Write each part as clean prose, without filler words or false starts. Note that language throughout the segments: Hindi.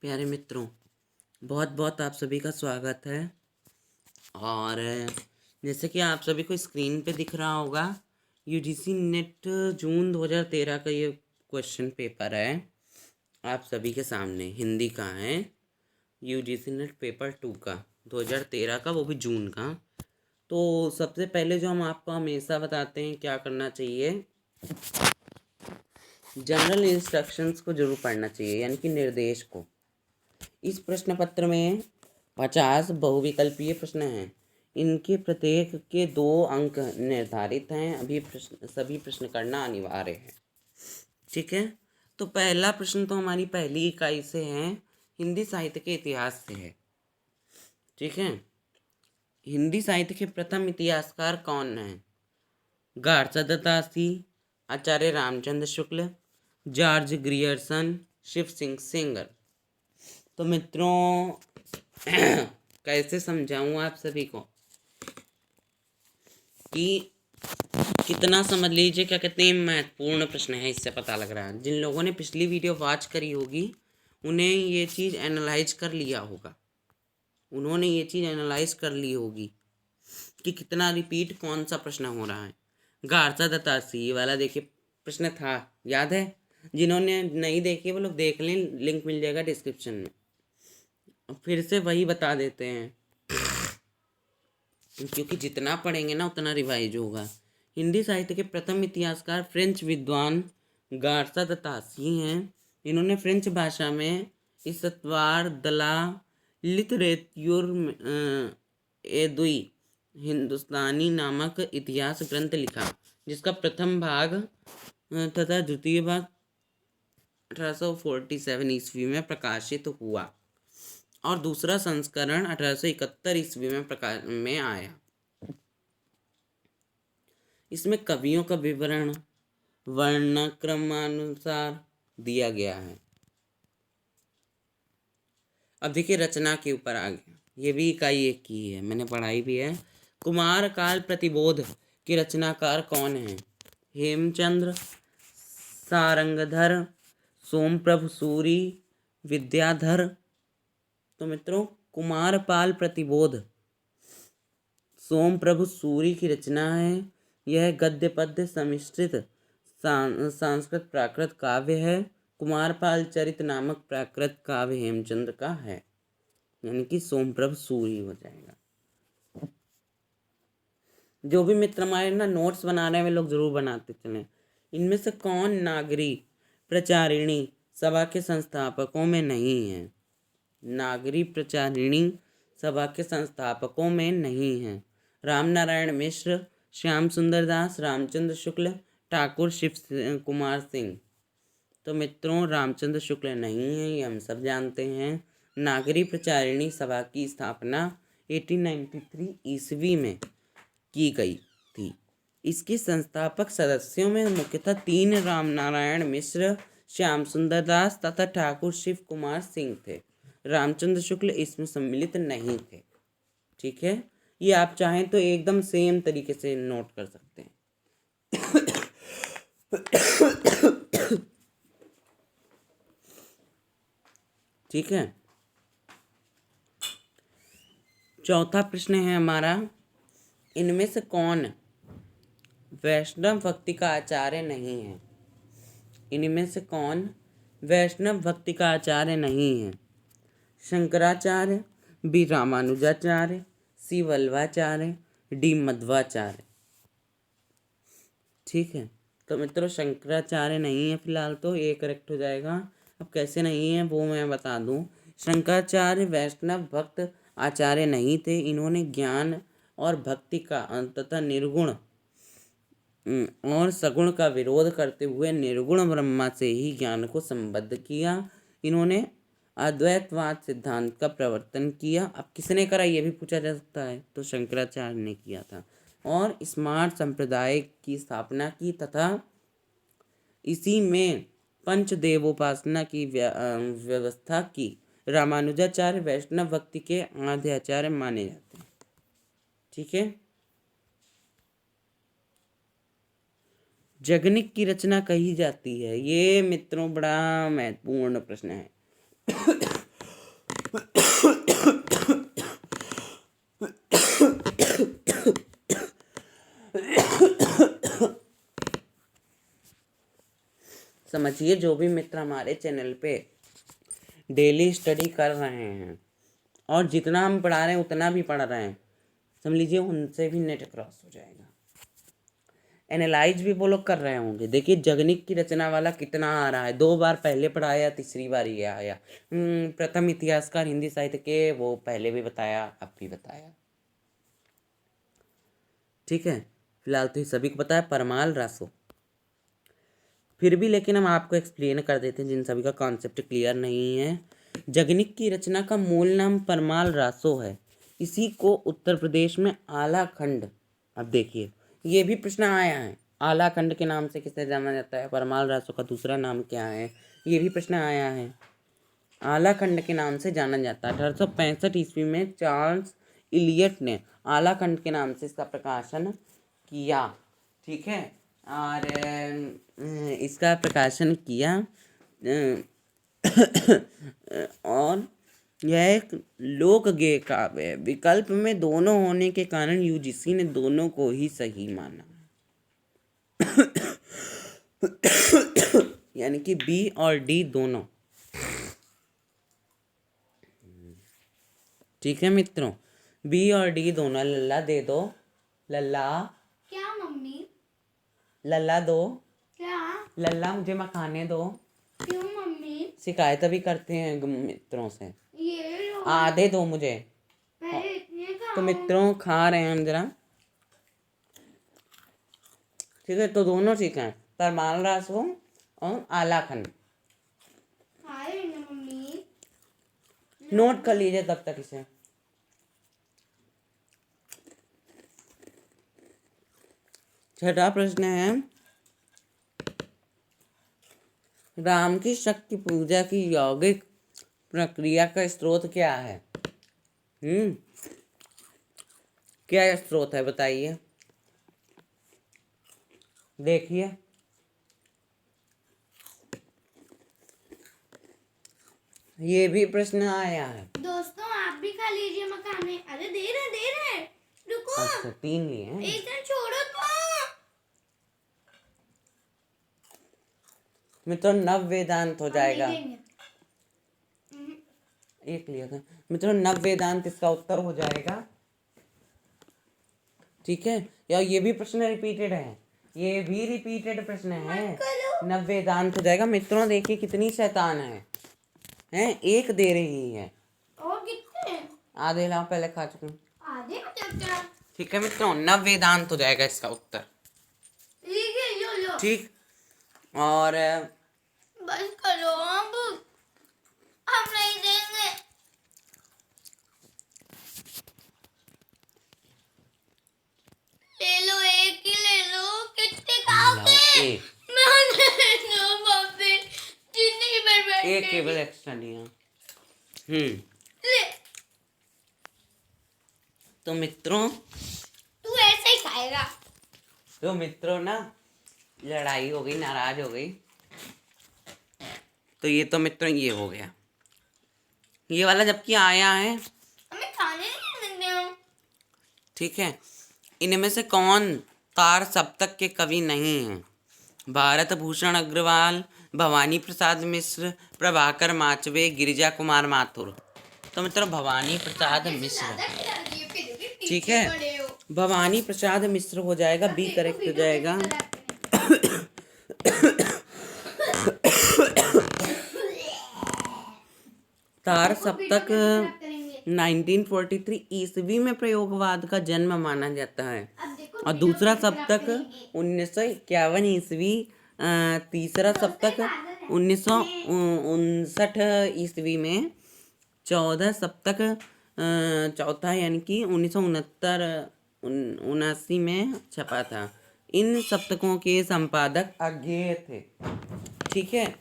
प्यारे मित्रों, बहुत बहुत आप सभी का स्वागत है। और जैसे कि आप सभी को स्क्रीन पे दिख रहा होगा, यूजीसी नेट जून 2013 का ये क्वेश्चन पेपर है आप सभी के सामने। हिंदी का है, यूजीसी नेट पेपर 2 का 2013 का, वो भी जून का। तो सबसे पहले जो हम आपको हमेशा बताते हैं क्या करना चाहिए, जनरल इंस्ट्रक्शंस को जरूर पढ़ना चाहिए, यानी कि निर्देश को। इस प्रश्न पत्र में 50 बहुविकल्पीय प्रश्न हैं। इनके प्रत्येक के 2 अंक निर्धारित हैं। सभी प्रश्न करना अनिवार्य है। ठीक है, तो पहला प्रश्न तो हमारी पहली इकाई से है, हिंदी साहित्य के इतिहास से है। ठीक है, हिंदी साहित्य के प्रथम इतिहासकार कौन हैं? गार्सदासी, आचार्य रामचंद्र शुक्ल, जॉर्ज ग्रियर्सन, शिव सिंह सेंगर। तो मित्रों कैसे समझाऊं आप सभी को कि कितना समझ लीजिए, क्या कितने महत्वपूर्ण प्रश्न है, इससे पता लग रहा है। जिन लोगों ने पिछली वीडियो वॉच करी होगी उन्हें ये चीज़ एनालाइज कर लिया होगा, उन्होंने ये चीज़ एनालाइज कर ली होगी कि कितना रिपीट कौन सा प्रश्न हो रहा है। गार्सा दत्तासी वाला देखिए प्रश्न था, याद है? जिन्होंने नहीं देखी वो लोग देख लें, लिंक मिल जाएगा डिस्क्रिप्शन में। फिर से वही बता देते हैं क्योंकि जितना पढ़ेंगे ना उतना रिवाइज होगा। हिंदी साहित्य के प्रथम इतिहासकार फ्रेंच विद्वान गार्सा दत्तासी हैं। इन्होंने फ्रेंच भाषा में इस्तवार दला लिटरेच्योर एदुई हिंदुस्तानी नामक इतिहास ग्रंथ लिखा, जिसका प्रथम भाग तथा द्वितीय भाग 1847 ईस्वी में प्रकाशित हुआ और दूसरा संस्करण 1871 ईस्वी में प्रकाश में आया। इसमें कवियों का विवरण वर्णक्रमानुसार दिया गया है। अब देखिए रचना के ऊपर आ गया, ये भी इकाई 1 की है, मैंने पढ़ाई भी है। कुमार काल प्रतिबोध के रचनाकार कौन हैं? हेमचंद्र, सारंगधर, सोमप्रभ सूरी, विद्याधर। तो मित्रों कुमारपाल प्रतिबोध सोमप्रभु सूरी की रचना है। यह गद्य पद्य सम्मिश्रित संस्कृत प्राकृत काव्य है। कुमारपाल चरित नामक प्राकृत काव्य हेमचंद्र का है, यानी कि सोमप्रभ सूरी हो जाएगा। जो भी मित्र हमारे ना नोट्स बना रहे हैं वे लोग जरूर बनाते चलें। इनमें से कौन नागरी प्रचारिणी सभा के संस्थापकों में नहीं है? नागरी प्रचारिणी सभा के संस्थापकों में नहीं है रामनारायण मिश्र, श्याम सुंदर दास, रामचंद्र शुक्ल, ठाकुर शिव कुमार सिंह। तो मित्रों रामचंद्र शुक्ल नहीं है, ये हम सब जानते हैं। नागरी प्रचारिणी सभा की स्थापना 1893 ईस्वी में की गई थी। इसके संस्थापक सदस्यों में मुख्यतः 3 रामनारायण मिश्र, श्याम सुंदर दास तथा ठाकुर शिव कुमार सिंह थे। रामचंद्र शुक्ल इसमें सम्मिलित नहीं थे। ठीक है, ये आप चाहें तो एकदम सेम तरीके से नोट कर सकते हैं। ठीक है, चौथा प्रश्न है हमारा, इनमें से कौन वैष्णव भक्ति का आचार्य नहीं है? इनमें से कौन वैष्णव भक्ति का आचार्य नहीं है? शंकराचार्य, बी रामानुजाचार्य, सी वल्लभाचार्य, डी मध्वाचार्य। ठीक है, तो मित्रों शंकराचार्य नहीं है फिलहाल, तो ये करेक्ट हो जाएगा। अब कैसे नहीं है वो मैं बता दूं। शंकराचार्य वैष्णव भक्त आचार्य नहीं थे। इन्होंने ज्ञान और भक्ति का तथा निर्गुण और सगुण का विरोध करते हुए निर्गुण ब्रह्मा से ही ज्ञान को संबद्ध किया। इन्होंने अद्वैतवाद सिद्धांत का प्रवर्तन किया। अब किसने करा ये भी पूछा जा सकता है, तो शंकराचार्य ने किया था। और स्मार्त संप्रदाय की स्थापना की तथा इसी में पंचदेवोपासना की व्यवस्था की। रामानुजाचार्य वैष्णव भक्ति के आद्य आचार्य माने जाते हैं। ठीक है, जगनिक की रचना कही जाती है, ये मित्रों बड़ा महत्वपूर्ण प्रश्न है। समझिए, जो भी मित्र हमारे चैनल पे डेली स्टडी कर रहे हैं और जितना हम पढ़ा रहे हैं उतना भी पढ़ रहे हैं, समझ लीजिए उनसे भी नेट क्रॉस हो जाएगा। एनालाइज भी वो लोग कर रहे होंगे। देखिए जगनिक की रचना वाला कितना आ रहा है, 2 बार पहले पढ़ाया, तीसरी बार ये आया। प्रथम इतिहासकार हिंदी साहित्य के, वो पहले भी बताया, अब भी बताया। ठीक है, फिलहाल तो ये सभी को पता है, परमाल रासो। फिर भी लेकिन हम आपको एक्सप्लेन कर देते हैं जिन सभी का कॉन्सेप्ट क्लियर नहीं है। जगनिक की रचना का मूल नाम परमाल रासो है। इसी को उत्तर प्रदेश में आलाखंड, अब देखिए ये भी प्रश्न आया है, आलाखंड के नाम से किसे जाना जाता है, परमाल रासो का दूसरा नाम क्या है, ये भी प्रश्न आया है। आलाखंड के नाम से जाना जाता है। 1865 ईस्वी में चार्ल्स इलियट ने आलाखंड के नाम से इसका प्रकाशन किया। ठीक है, और इसका प्रकाशन किया और यह एक लोक गेय काव्य है। विकल्प में दोनों होने के कारण यूजीसी ने दोनों को ही सही माना, यानी कि बी और डी दोनों। ठीक है मित्रों, बी और डी दोनों। लल्ला दे दो, लल्ला। क्या मम्मी? लल्ला दो। क्या? लल्ला मुझे मखाने दो। क्यों मम्मी? शिकायत भी करते हैं मित्रों से। ये लो। आधे दो मुझे। पहले इतने खाओ। तो मित्रों खा रहे हैं हम जरा। ठीक है, तो दोनों ठीक है, परमाल रासो और आलाखंड। खा रही ना मम्मी? नोट कर लीजिए तब तक इसे। छठा प्रश्न है, राम की शक्ति पूजा की यौगिक प्रक्रिया का स्रोत क्या है? क्या स्रोत है बताइए। देखिए ये भी प्रश्न आया है। दोस्तों आप भी खा लीजिए मखाने। अरे दे रहे रुको। अच्छा 3 लिए हैं। एक दिन छोड़ो तो। मित्रों नव वेदांत हो जाएगा। देखेंगे। एक लिया था मित्रों, नव वेदांत इसका उत्तर हो जाएगा। ठीक है, या ये भी प्रश्न रिपीटेड है, ये भी रिपीटेड प्रश्न है। नव वेदांत हो जाएगा। मित्रों देखिए कितनी शैतान है, हैं एक दे रही है। और कितने? आधे लाओ, पहले खा चुके हैं। आधे मतलब क्या? ठीक है मित्रों, नव वेदांत हो जाएगा इसका उत्तर। ठीक है, लो। ठीक, और बस करो अब, हम नहीं देंगे। ले लो, एक ही ले लो। कितने खाओगे? एक जितनी बार एक केवल एक्स्ट्रा लिया। ले। तो मित्रों, तू ऐसे ही खाएगा। तो मित्रों ना लड़ाई हो गई, नाराज हो गई। तो ये तो मित्रों ये हो गया, ये वाला जबकि आया है। हमें खाने नहीं देते हो। ठीक है, इनमें से कौन तार सप्तक के कवि नहीं हैं? भारत भूषण अग्रवाल, भवानी प्रसाद मिश्र, प्रभाकर माचवे, गिरिजा कुमार माथुर। तो मित्रों भवानी प्रसाद मिश्र। ठीक है, भवानी प्रसाद मिश्र हो जाएगा, बी करेक्ट हो जाएगा। तार सप्तक 1943 ईस्वी में प्रयोगवाद का जन्म माना जाता है, और दूसरा सप्तक 1951 ईस्वी, तीसरा सप्तक 1959 ईस्वी में, 14 सप्तक चौथा यानी कि 1969 में छपा था। इन सप्तकों के संपादक अज्ञेय थे। ठीक है,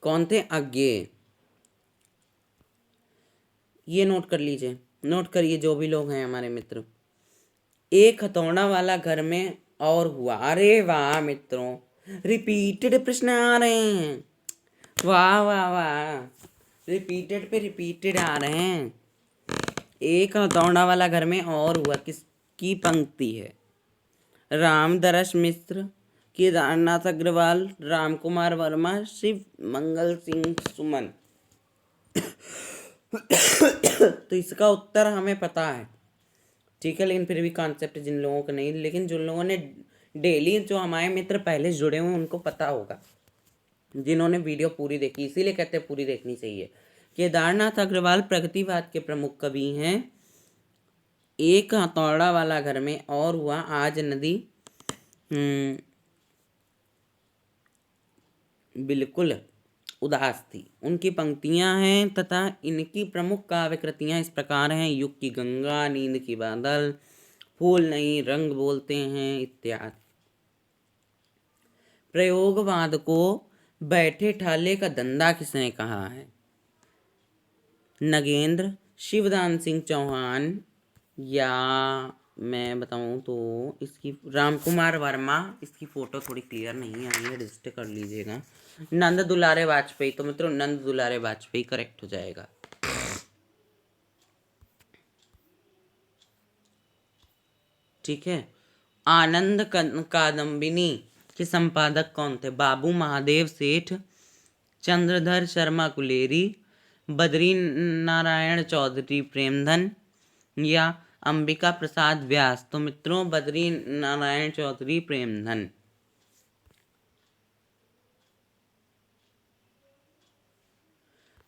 कौन थे? अज्ञेय। ये नोट कर लीजिए, नोट करिए जो भी लोग हैं हमारे मित्र। एक हथौड़ा वाला घर में और हुआ। अरे वाह मित्रों, रिपीटेड प्रश्न आ रहे हैं। वाह वाह वाह, रिपीटेड पे रिपीटेड आ रहे हैं। एक हथौड़ा वाला घर में और हुआ किसकी पंक्ति है? रामदरस मिश्र, केदारनाथ अग्रवाल, राम कुमार वर्मा, शिव मंगल सिंह सुमन। तो इसका उत्तर हमें पता है, ठीक है, लेकिन फिर भी कॉन्सेप्ट जिन लोगों को नहीं, लेकिन जिन लोगों ने डेली, जो हमारे मित्र पहले से जुड़े हुए उनको पता होगा, जिन्होंने वीडियो पूरी देखी, इसीलिए कहते हैं पूरी देखनी चाहिए। केदारनाथ अग्रवाल प्रगतिवाद के प्रमुख कवि हैं। एक हथौड़ा वाला घर में और हुआ आज नदी बिल्कुल उदास थी, उनकी पंक्तियां हैं तथा इनकी प्रमुख काव्य कृतियां इस प्रकार हैं: युग की गंगा, नींद की बादल, फूल नहीं रंग बोलते हैं इत्यादि। प्रयोगवाद को बैठे ठाले का धंधा किसने कहा है? नगेंद्र, शिवदान सिंह चौहान, या मैं बताऊं तो इसकी रामकुमार वर्मा। इसकी फोटो थोड़ी क्लियर नहीं आई है, एडजस्ट कर लीजिएगा। नंद दुलारे वाजपेयी। तो मित्रों नंद दुलारे वाजपेयी करेक्ट हो जाएगा। ठीक है। आनंद कादम्बिनी के संपादक कौन थे? बाबू महादेव सेठ, चंद्रधर शर्मा कुलेरी, बद्री नारायण चौधरी प्रेमधन, या अंबिका प्रसाद व्यास। तो मित्रों बद्री नारायण चौधरी प्रेमधन।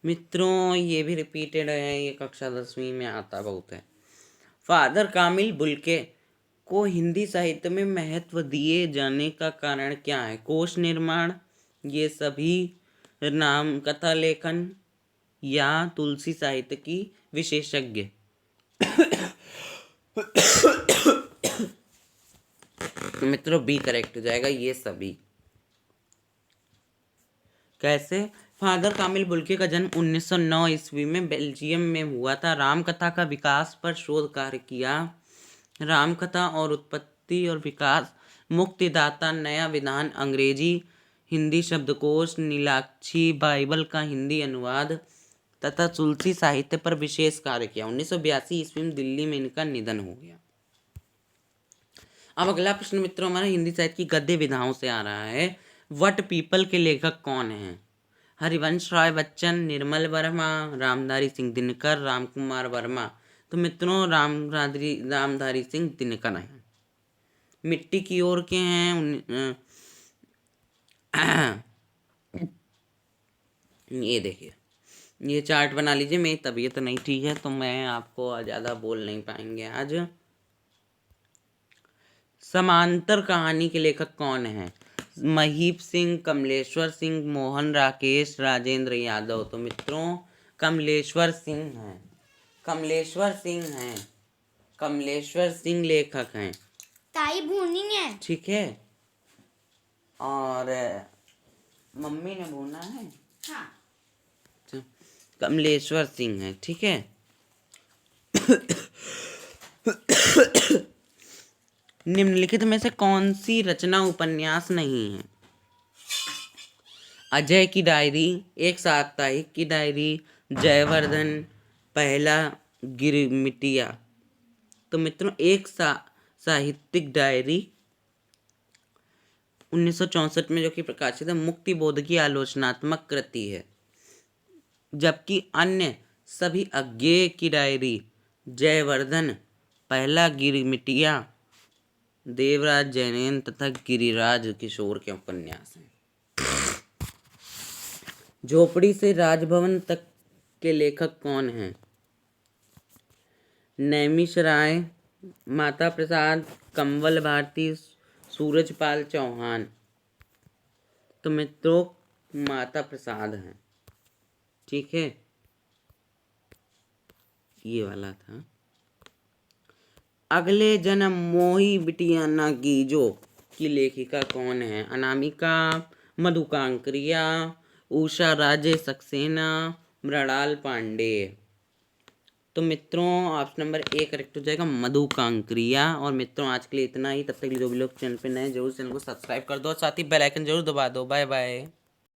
मित्रों ये भी रिपीटेड है, ये कक्षा 10वीं में आता बहुत है। फादर कामिल बुल्के को हिंदी साहित्य में महत्व दिए जाने का कारण क्या है? कोश निर्माण, ये सभी, नाम कथा लेखन, या तुलसी साहित्य की विशेषज्ञ। तो मित्रों बी करेक्ट हो जाएगा, ये सभी। कैसे? फादर कामिल बुल्के का जन्म 1909 ईस्वी में बेल्जियम में हुआ था। रामकथा का विकास पर शोध कार्य किया। रामकथा और उत्पत्ति और विकास, मुक्तिदाता, नया विधान, अंग्रेजी हिंदी शब्दकोश, नीलाक्षी बाइबल का हिंदी अनुवाद तथा तुलसी साहित्य पर विशेष कार्य किया। 1982 ईस्वी में दिल्ली में इनका निधन हो गया। अब अगला प्रश्न मित्रों हमारा हिंदी साहित्य की गद्य विधाओं से आ रहा है। वट पीपल के लेखक कौन हैं? हरिवंश राय बच्चन, निर्मल वर्मा, रामधारी सिंह दिनकर, रामकुमार वर्मा। तो मित्रों रामधारी सिंह दिनकर हैं। मिट्टी की ओर के हैं ये देखिए, ये चार्ट बना लीजिए। मेरी तबीयत नहीं ठीक है तो मैं आपको ज़्यादा बोल नहीं पाएंगे आज। समांतर कहानी के लेखक कौन हैं? महीप सिंह, कमलेश्वर सिंह, मोहन राकेश, राजेंद्र यादव। तो मित्रों कमलेश्वर सिंह हैं, कमलेश्वर सिंह हैं, कमलेश्वर सिंह लेखक हैं। ताई भूनी है, ठीक है, और मम्मी ने भूना है। हाँ। तो कमलेश्वर सिंह हैं, ठीक है। निम्नलिखित में से कौन सी रचना उपन्यास नहीं है? अजय की डायरी, एक साप्ताहिक की डायरी, जयवर्धन, पहला गिरमिटिया। तो मित्रों एक साहित्यिक डायरी 1964 में जो कि प्रकाशित है, मुक्ति बोध की आलोचनात्मक कृति है। जबकि अन्य सभी अज्ञेय की डायरी, जयवर्धन, पहला गिरमिटिया, देवराज जैनेन तथा गिरिराज किशोर के उपन्यास हैं। झोपड़ी से राजभवन तक के लेखक कौन हैं? नैमिष राय, माता प्रसाद, कंवल भारती, सूरजपाल चौहान। तो मित्रों माता प्रसाद हैं, ठीक है, ये वाला था। अगले जन्म मोही बिटिया ना कीजो की लेखिका कौन है? अनामिका, मधुकांक्रिया, उषा राजे सक्सेना, मृणाल पांडे। तो मित्रों ऑप्शन नंबर ए करेक्ट हो जाएगा, मधुकांक्रिया। और मित्रों आज के लिए इतना ही। तब तक जो भी लोग चैनल पे नए जरूर चैनल को सब्सक्राइब कर दो और साथ ही बेल आइकन जरूर दबा दो। Bye bye.